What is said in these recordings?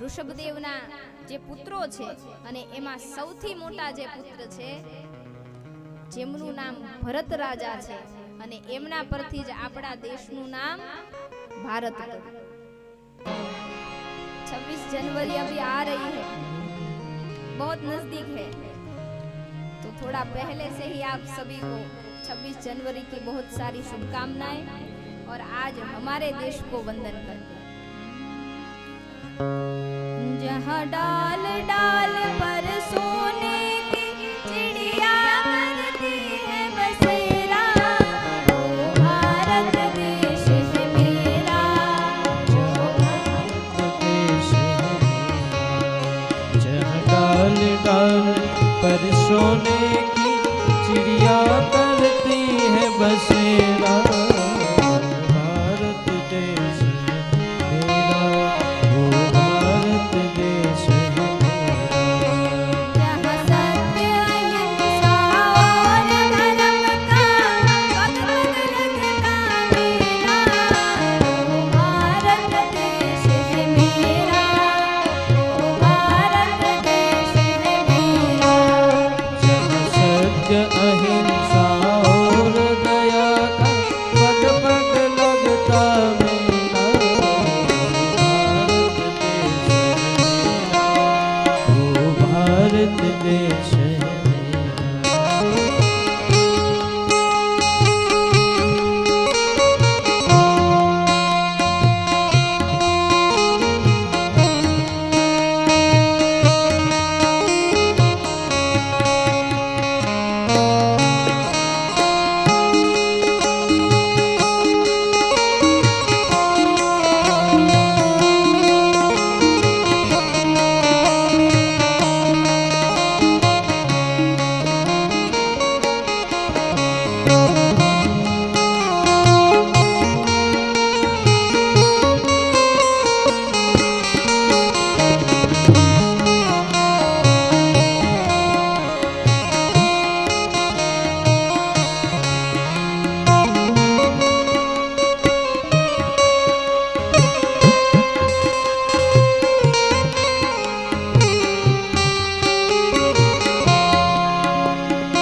ऋषभदेवना जे पुત્રો છે અને એમાં સૌથી મોટા જે પુત્ર છે જેમનું નામ ભરત રાજા છે અને એમના પરથી જ આપણા દેશનું નામ भारत पड़ा। 26 जनवरी अभी आ रही है, बहुत नजदीक है, तो थोड़ा पहले से ही आप सभी को 26 जनवरी की बहुत सारी शुभकामनाएं और आज हमारे देश को वंदन करते हैं। जहाँ डाल डाल पर सोने की चिड़िया करती है बसेरा, वो भारत देश है मेरा, जो भारत देश है मेरा। जहाँ डाल डाल पर सोने की चिड़िया करती है बसेरा, भारत देश है मेरा, वो भारत देश है मेरा। जहाँ सत्य अहिंसा और धर्म का पग पग लगता मेला, वो भारत देश है मेरा, वो भारत देश है मेरा। जहाँ सत्य अहिंसा और दया का पग पग लगता मेला, भारत देश है मेरा, वो भारत देश है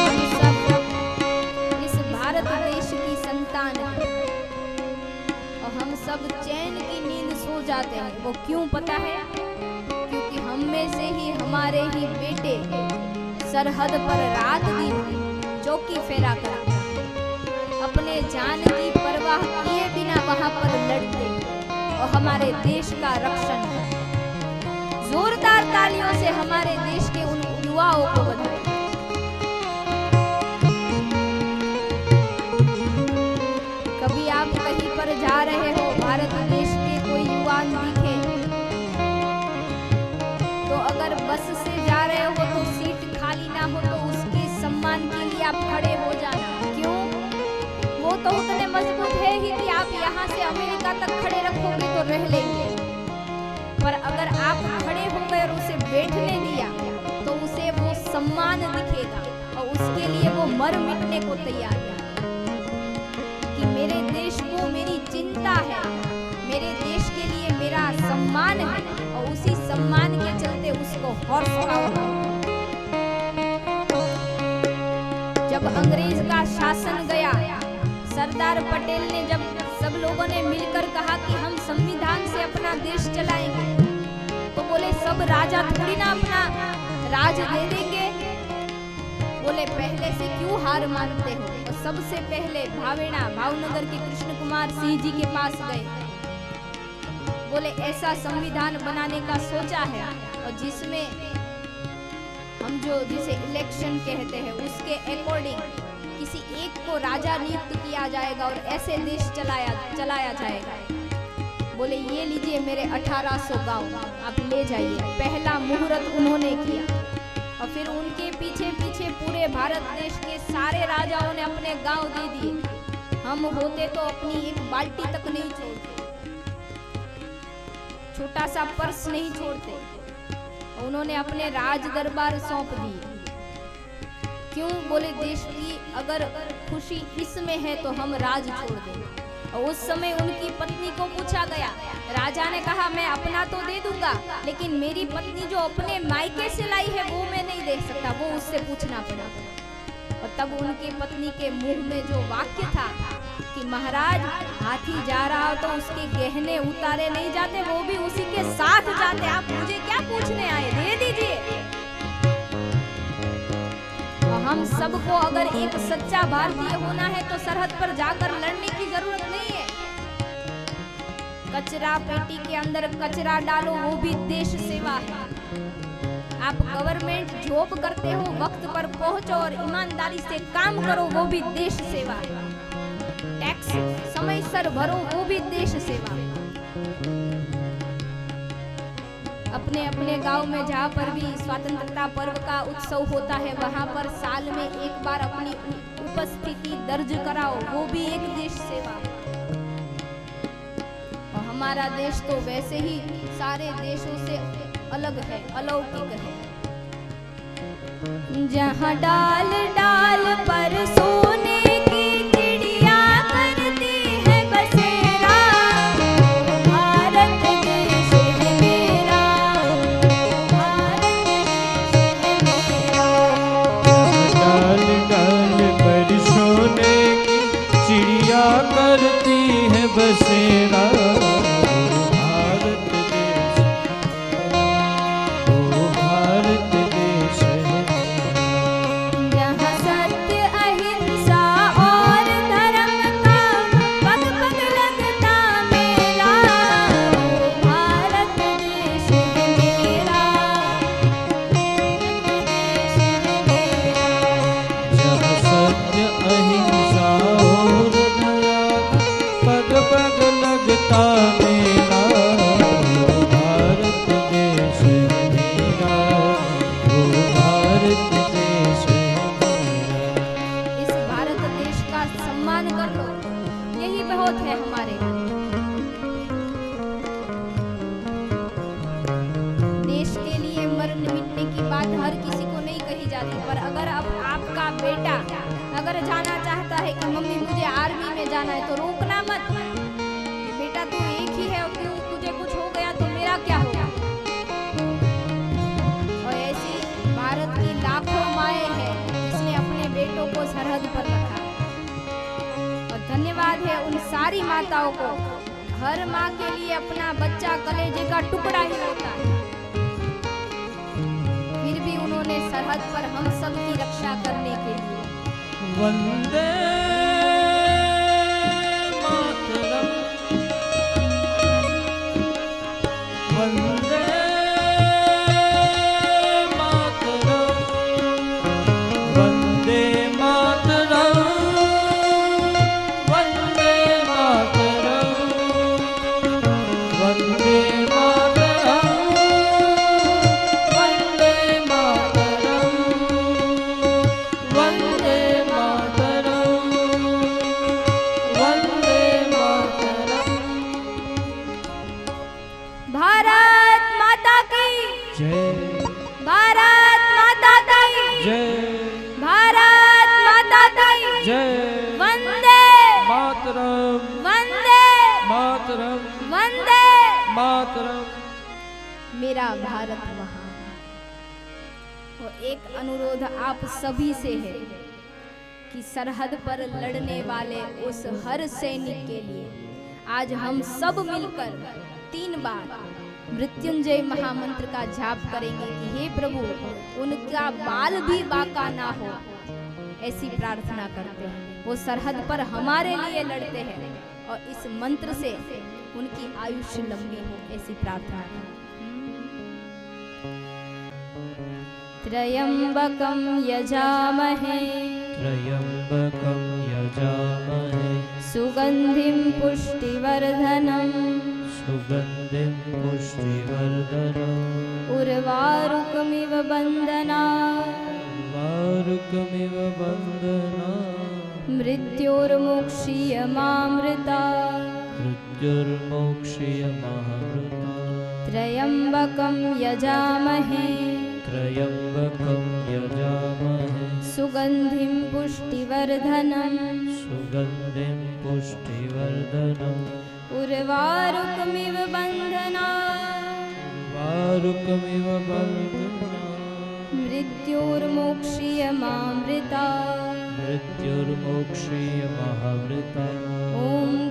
हम सब इस भारत देश की संतान हैं और हम सब चैन की नींद सो जाते हैं। वो क्यों पता है? क्योंकि हम में से ही हमारे ही बेटे सरहद पर रात दिन चौकी फेरा करते हैं, अपने जान की परवाह किए बिना वहां पर लड़ते और हमारे देश का रक्षण करते। जोरदार तालियों से हमारे देश के उन युवाओं को बधाई। कभी आप कहीं पर जा रहे हो, भारत देश के कोई युवा दिखे तो अगर बस से जा रहे हो तो सीट खाली ना हो तो उसके सम्मान के लिए आप खड़े हो जाना। क्यों? वो तो उतने मजबूत है ही कि आप यहाँ से अमेरिका तक खड़े रखोगे तो रह लेंगे, पर अगर आप खड़े होकर उसे बैठने दिया तो उसे वो सम्मान दिखेगा और उसके लिए वो मर मिटने को तैयार है कि मेरे देश को मेरी चिंता है, मेरे देश के लिए मेरा सम्मान है और उसी सम्मान के चलते उसको हॉर्स पावर। जब अंग्रेज का शासन गया, सरदार पटेल ने जब सब लोगों ने मिलकर कहा कि हम संविधान से अपना देश चलाएंगे, तो बोले सब राजा थोड़ी ना अपना राज दे देंगे। बोले पहले से क्यों हार मानते हो? और सबसे पहले भावेणा भावनगर के कृष्ण कुमार सिंह जी के पास गए, बोले ऐसा संविधान बनाने का सोचा है और जिसमें हम जो जिसे इलेक्शन कहते हैं उसके अकॉर्डिंग किसी एक को राजा नियुक्त किया जाएगा और ऐसे देश चलाया जाएगा। बोले ये लीजिए मेरे 1800 गांव, आप ले जाइए। पहला मुहूर्त उन्होंने किया और फिर उनके पीछे पीछे पूरे भारत देश के सारे राजाओं ने अपने गांव दे दिए। हम होते तो अपनी एक बाल्टी तक नहीं छोड़ते, छोटा सा पर्स नहीं छोड़ते। उन्होंने अपने राज दरबार सौंप दिए। क्यों? बोले देश की अगर खुशी इसमें है तो हम राज छोड़ देंगे। और उस समय उनकी पत्नी को पूछा गया। राजा ने कहा मैं अपना तो दे दूंगा, लेकिन मेरी पत्नी जो अपने मायके से लाई है वो मैं नहीं दे सकता, वो उससे पूछना पड़ा। और तब उनकी पत्नी के मुंह में जो वाक्य था कि महाराज हाथी जा रहा हो तो उसके गहने उतारे नहीं जाते, वो भी उसी के साथ जाते, आप मुझे क्या पूछने आए, दे दीजिए। और हम सबको अगर एक सच्चा भारतीय होना है तो सरहद पर जाकर लड़ने की जरूरत नहीं है। कचरा पेटी के अंदर कचरा डालो, वो भी देश सेवा है। आप गवर्नमेंट जॉब करते हो, वक्त पर पहुंचो और ईमानदारी से काम करो, वो भी देश सेवा है। टैक्स समय सर भरो, वो भी देश सेवा है। अपने अपने गांव में जहाँ पर भी स्वतंत्रता पर्व का उत्सव होता है, वहाँ पर साल में एक बार अपनी उपस्थिति दर्ज कराओ, वो भी एक देश सेवा है। और हमारा देश तो वैसे ही सारे देशों से अलग है, अलौकिक है। जहाँ डाल डाल पर सोने की चिड़िया करती है बसेरा, भारत देश है मेरा, भारत देश है मेरा। डाल डाल पर सोने की चिड़िया करती है बसेरा, भारत देश, ओ भारत देश है मेरा। जहाँ सत्य अहिंसा और धर्म का पग पग लगता मेला, भारत देश है मेरा, देश है मेरा। जहाँ सत्य अहिंसा और दया पग पग लगता मेरा, भारत देश है मेरा, ओ भारत देश है मेरा। इस भारत देश का सम्मान कर लो, यही बहुत है हमारे। देश के लिए मरने मिटने की बात हर किसी को नहीं कही जाती, पर अगर अब आपका बेटा अगर जाना चाहता है कि मम्मी मुझे आर्मी में जाना है, तो रोकना मत कि बेटा तू एक ही है, तुझे कुछ हो गया तो मेरा क्या होगा। और ऐसी भारत की लाखों माएं हैं जिसने अपने बेटों को सरहद पर रखा। और धन्यवाद है उन सारी माताओं को। हर माँ के लिए अपना बच्चा कलेजे का टुकड़ा ही होता है, फिर भी उन्होंने सरहद पर हम सब की रक्षा करने के लिए। वंदे मातरम, वंदे मातरम, वंदे मातरम, वंदे मातरम, वंदे मातरम, वंदे मातरम, वंदे मातरम, वंदे मातरम। भारत माता की जय, भारत माता की जय, भारत माता की जय। वंदे मातरम, वंदे मातरम, वंदे। मातरम। मेरा भारत महान। और एक अनुरोध आप सभी से है कि सरहद पर लड़ने वाले उस हर सैनिक के लिए आज हम सब मिलकर 3 बार मृत्युंजय महामंत्र का जाप करेंगे कि हे प्रभु उनका बाल भी बाका ना हो, ऐसी प्रार्थना करते हैं। वो सरहद पर हमारे लिए लड़ते हैं और इस मंत्र से उनकी आयुष्य लंबी हो, ऐसी प्रार्थना है। त्र्यंबकं यजामहे त्र्यंबकं यजामहे सुगंधिं पुष्टिवर्धनम् सुगंधिं पुष्टिवर्धनम् उर्वारुकमिव बन्धनात् वारुकमिव बन्धनात् मृत्योर्मुक्षीयमामृतात् मृत्युर्मोक्षीयमामृतात् त्र्यंबकं यजामहे त्र्यंबकं यजामहे सुगन्धिं पुष्टिवर्धनम् सुगन्धिं पुष्टिवर्धनम् उर्वारुकमिव बन्धनात् वारुकमिव बन्धनात् मृत्योर्मोक्षीयमामृतात् मृत्युर्मोक्षीयमामृतात् ॐ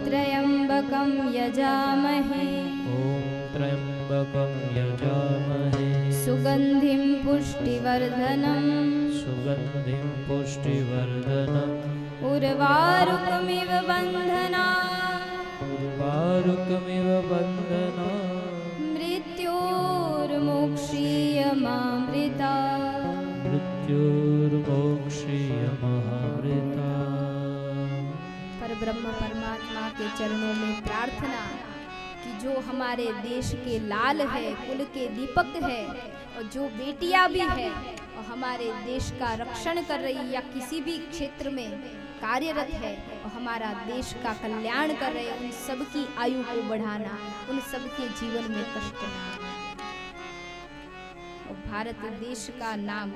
त्र्यम्बकं यजामहे ॐ त्र्यम्बकं यजामहे सुगन्धिं पुष्टिवर्धनम् सुगन्धिं पुष्टिवर्धनम् उर्वारुकमिव बन्धनात् वारुकमिव बन्धनात् मृत्योर्मोक्षीयमामृतात् मृत्युर्मोक्षीयमामृतात्। परब्रह्म परमात्मा के चरणों में प्रार्थना कि जो हमारे देश के लाल है, कुल के दीपक है, और जो बेटियां भी है और हमारे देश का रक्षण कर रही या किसी भी क्षेत्र में कार्यरत है और हमारा देश का कल्याण कर रहे, उन सब की आयु को बढ़ाना, उन सब के जीवन में कष्ट न आना। और भारत देश का नाम